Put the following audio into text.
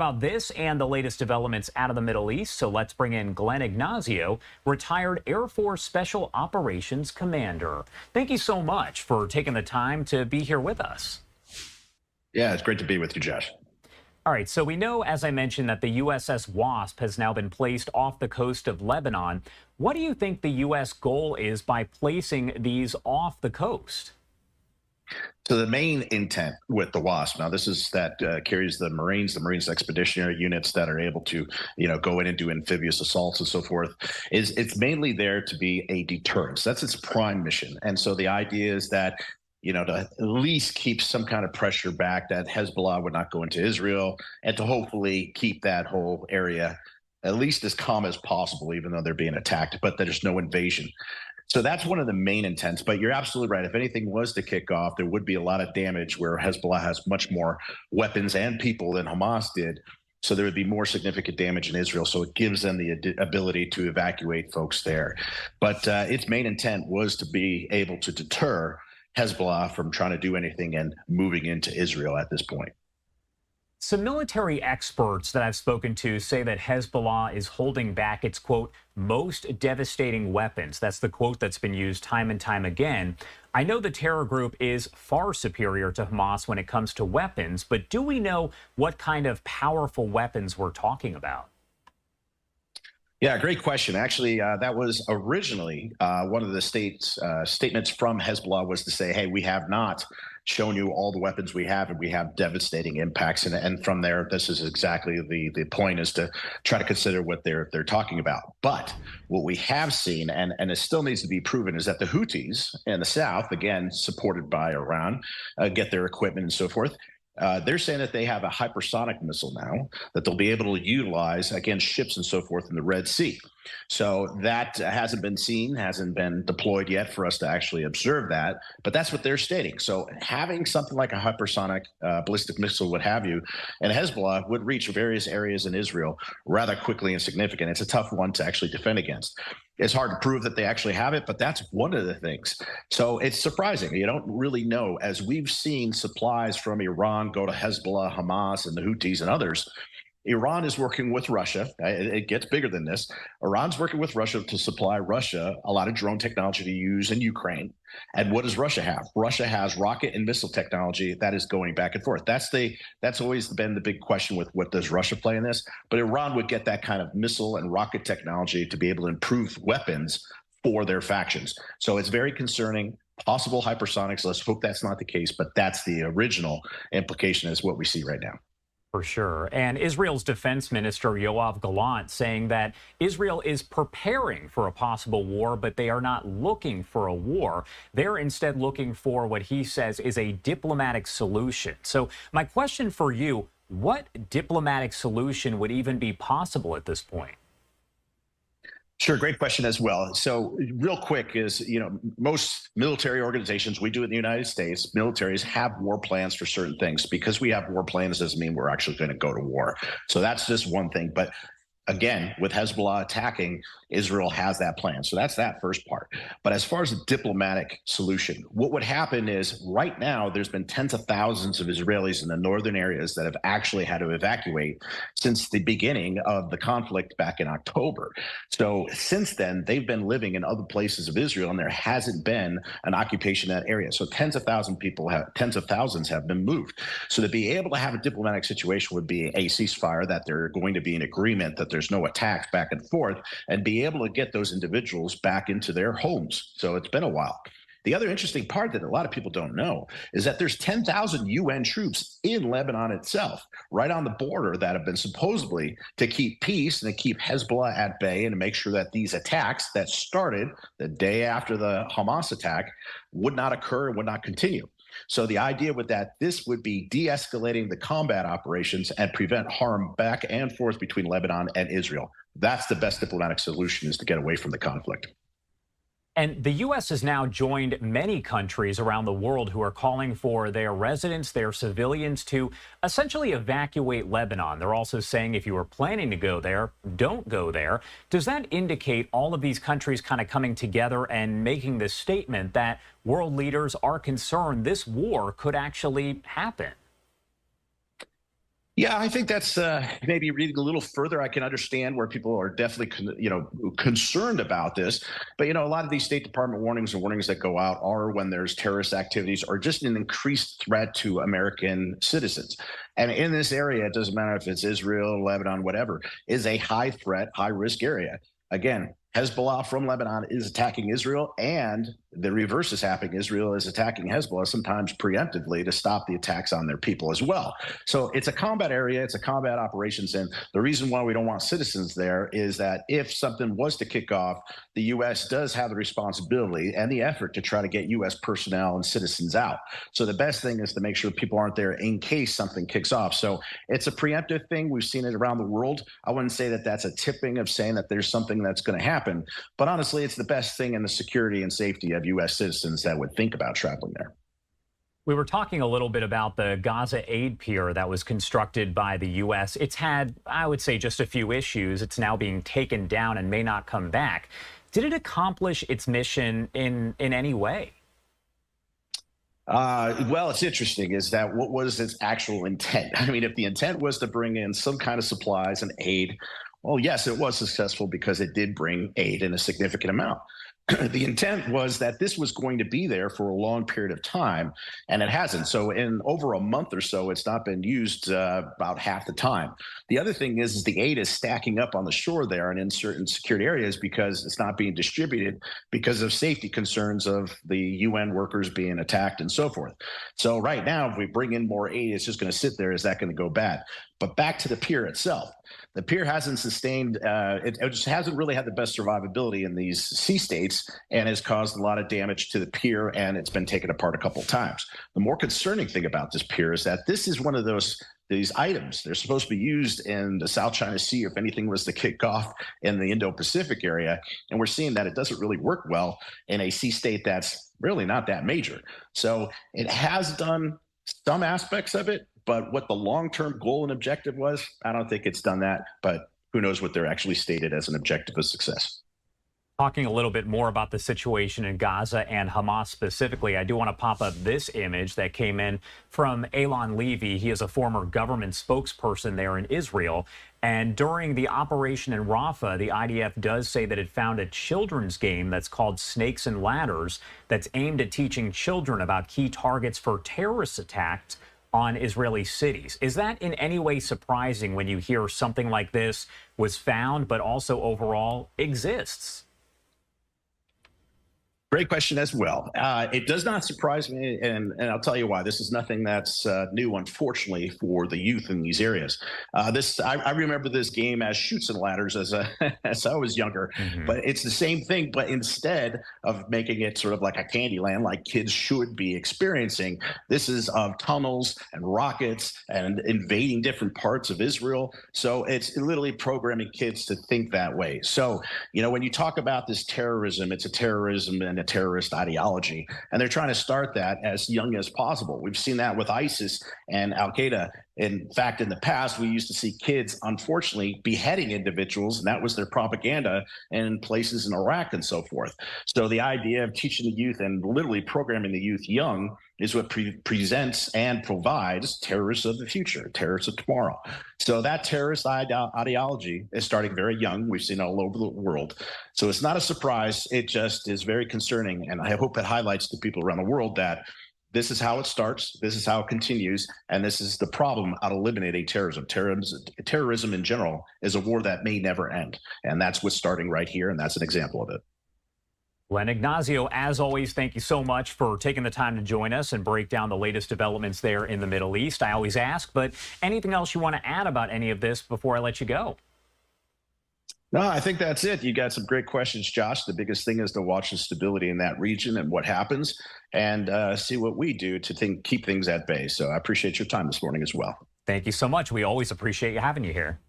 About this and the latest developments out of the Middle East. So let's bring in Glenn Ignacio, retired Air Force Special Operations Commander. Thank you so much for taking the time to be here with us. Yeah, it's great to be with you, Josh. All right, so we know, as I mentioned, that the USS Wasp has now been placed off the coast of Lebanon. What do you think the U.S. goal is by placing these off the coast? So the main intent with the WASP, now this is that carries the Marines expeditionary units that are able to, go in and do amphibious assaults and so forth, is it's mainly there to be a deterrence. That's its prime mission. And so the idea is that, to at least keep some kind of pressure back that Hezbollah would not go into Israel and to hopefully keep that whole area at least as calm as possible, even though they're being attacked, but there's no invasion. So that's one of the main intents. But you're absolutely right. If anything was to kick off, there would be a lot of damage where Hezbollah has much more weapons and people than Hamas did. So there would be more significant damage in Israel. So it gives them the ability to evacuate folks there. But its main intent was to be able to deter Hezbollah from trying to do anything and moving into Israel at this point. Some military experts that I've spoken to say that Hezbollah is holding back its, quote, most devastating weapons. That's the quote that's been used time and time again. I know the terror group is far superior to Hamas when it comes to weapons, but do we know what kind of powerful weapons we're talking about? Yeah, great question. Actually, that was originally one of the statements from Hezbollah was to say, hey, we have not shown you all the weapons we have, and we have devastating impacts. And from there, this is exactly the point, is to try to consider what they're talking about. But what we have seen, and it still needs to be proven, is that the Houthis in the south, again, supported by Iran, get their equipment and so forth. They're saying that they have a hypersonic missile now that they'll be able to utilize against ships and so forth in the Red Sea. So that hasn't been seen, hasn't been deployed yet for us to actually observe that. But that's what they're stating. So having something like a hypersonic ballistic missile, what have you, and Hezbollah would reach various areas in Israel rather quickly and significant. It's a tough one to actually defend against. It's hard to prove that they actually have it, but that's one of the things. So it's surprising. You don't really know. As we've seen supplies from Iran go to Hezbollah, Hamas, and the Houthis and others, Iran is working with Russia. It gets bigger than this. Iran's working with Russia to supply Russia a lot of drone technology to use in Ukraine. And what does Russia have? Russia has rocket and missile technology that is going back and forth. That's always been the big question with what does Russia play in this. But Iran would get that kind of missile and rocket technology to be able to improve weapons for their factions. So it's very concerning. Possible hypersonics. Let's hope that's not the case. But that's the original implication, is what we see right now. For sure. And Israel's defense minister, Yoav Gallant, saying that Israel is preparing for a possible war, but they are not looking for a war. They're instead looking for what he says is a diplomatic solution. So my question for you, what diplomatic solution would even be possible at this point? Sure, great question as well. So real quick is, most military organizations, we do it in the United States, militaries have war plans for certain things. Because we have war plans doesn't mean we're actually going to go to war. So that's just one thing. But again, with Hezbollah attacking, Israel has that plan. So that's that first part. But as far as a diplomatic solution, what would happen is right now there's been tens of thousands of Israelis in the northern areas that have actually had to evacuate since the beginning of the conflict back in October. So since then, they've been living in other places of Israel, and there hasn't been an occupation in that area. So tens of thousands have been moved. So to be able to have a diplomatic situation would be a ceasefire, that they're going to be in agreement, that there's no attacks back and forth, and be able to get those individuals back into their homes. So it's been a while. The other interesting part that a lot of people don't know is that there's 10,000 UN troops in Lebanon itself, right on the border, that have been supposedly to keep peace and to keep Hezbollah at bay and to make sure that these attacks that started the day after the Hamas attack would not occur and would not continue. So the idea with that, this would be de-escalating the combat operations and prevent harm back and forth between Lebanon and Israel. That's the best diplomatic solution, is to get away from the conflict. And the U.S. has now joined many countries around the world who are calling for their residents, their civilians, to essentially evacuate Lebanon. They're also saying if you are planning to go there, don't go there. Does that indicate all of these countries kind of coming together and making this statement that world leaders are concerned this war could actually happen? Yeah, I think that's maybe reading a little further. I can understand where people are definitely, concerned about this. But a lot of these State Department warnings and warnings that go out are when there's terrorist activities or just an increased threat to American citizens. And in this area, it doesn't matter if it's Israel, Lebanon, whatever, is a high threat, high risk area. Again, Hezbollah from Lebanon is attacking Israel, and the reverse is happening. Israel is attacking Hezbollah, sometimes preemptively, to stop the attacks on their people as well. So it's a combat area, it's a combat operations. And the reason why we don't want citizens there is that if something was to kick off, the U.S. does have the responsibility and the effort to try to get U.S. personnel and citizens out. So the best thing is to make sure people aren't there in case something kicks off. So it's a preemptive thing. We've seen it around the world. I wouldn't say that that's a tipping of saying that there's something that's going to happen. But honestly, it's the best thing in the security and safety of U.S. citizens that would think about traveling there. We were talking a little bit about the Gaza aid pier that was constructed by the U.S. It's had, I would say, just a few issues. It's now being taken down and may not come back. Did it accomplish its mission in any way? Well, it's interesting is that what was its actual intent? I mean, if the intent was to bring in some kind of supplies and aid, well, yes, it was successful because it did bring aid in a significant amount. The intent was that this was going to be there for a long period of time, and it hasn't. So in over a month or so, it's not been used about half the time. The other thing is the aid is stacking up on the shore there and in certain security areas because it's not being distributed because of safety concerns of the UN workers being attacked and so forth. So right now, if we bring in more aid, it's just going to sit there. Is that going to go bad? But back to the pier itself. The pier hasn't sustained, it just hasn't really had the best survivability in these sea states and has caused a lot of damage to the pier, and it's been taken apart a couple of times. The more concerning thing about this pier is that this is one of these items. They're supposed to be used in the South China Sea if anything was to kick off in the Indo-Pacific area. And we're seeing that it doesn't really work well in a sea state that's really not that major. So it has done some aspects of it, but what the long-term goal and objective was, I don't think it's done that. But who knows what they're actually stated as an objective of success. Talking a little bit more about the situation in Gaza and Hamas specifically, I do want to pop up this image that came in from Alon Levy. He is a former government spokesperson there in Israel. And during the operation in Rafah, the IDF does say that it found a children's game that's called Snakes and Ladders that's aimed at teaching children about key targets for terrorist attacks on Israeli cities. Is that in any way surprising when you hear something like this was found, but also overall exists? Great question as well. It does not surprise me, and I'll tell you why. This is nothing that's new, unfortunately, for the youth in these areas. I remember this game as Shoots and Ladders as I was younger, but it's the same thing. But instead of making it sort of like a candy land, like kids should be experiencing, this is of tunnels and rockets and invading different parts of Israel. So it's literally programming kids to think that way. So when you talk about this terrorism, it's a terrorism and a terrorist ideology, and they're trying to start that as young as possible. We've seen that with ISIS and Al Qaeda. In fact, in the past, we used to see kids, unfortunately, beheading individuals, and that was their propaganda in places in Iraq and so forth. So the idea of teaching the youth and literally programming the youth young is what presents and provides terrorists of the future, terrorists of tomorrow. So that terrorist ideology is starting very young. We've seen it all over the world. So it's not a surprise. It just is very concerning. And I hope it highlights to people around the world that this is how it starts, this is how it continues, and this is the problem out eliminating terrorism. Terrorism in general is a war that may never end. And that's what's starting right here, and that's an example of it. Len Ignacio, as always, thank you so much for taking the time to join us and break down the latest developments there in the Middle East. I always ask, but anything else you want to add about any of this before I let you go? No, I think that's it. You got some great questions, Josh. The biggest thing is to watch the stability in that region and what happens and see what we do to keep things at bay. So I appreciate your time this morning as well. Thank you so much. We always appreciate having you here.